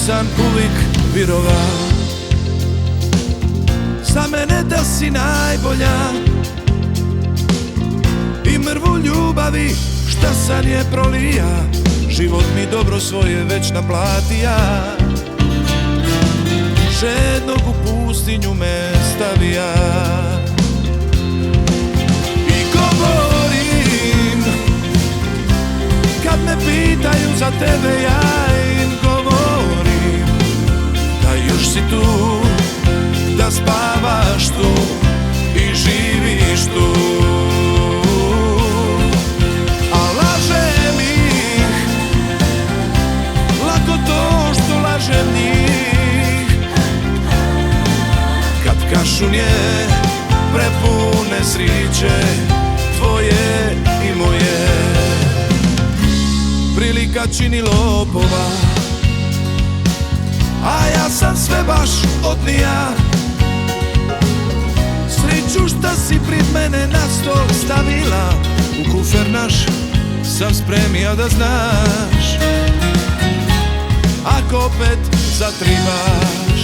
sam uvijek virova. Za mene da si najbolja i mrvu ljubavi šta sam je prolija, život mi dobro svoje već naplatija. Žednog u pustinju me stavija i govorim, kad me pitaju za tebe ja im govorim da još si tu, da spavaš tu i živiš tu. A lažem ih, lako to što lažem njih, kad kašunje prepune sriće tvoje i moje. Prilika čini lopova, a ja sam sve baš odnija. Sreću šta si prid mene na stol stavila, u kufer naš sam spremio da znaš, ako opet zatribaš.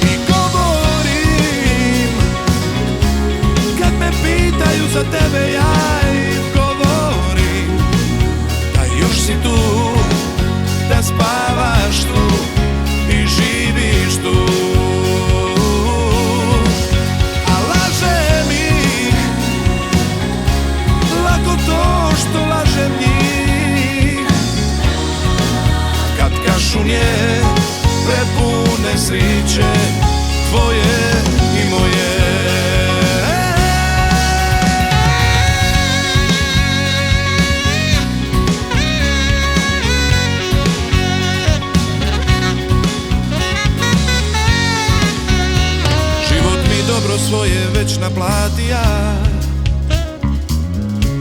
I govorim, kad me pitaju za tebe ja im govorim da još si tu, da spavaš tu i živiš tu. A lažem ih, lako to što lažem njih, kad kašunje prepune sriće tvoje i moje. Dobro svoje već naplatija,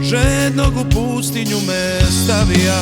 žednog u pustinju me stavija.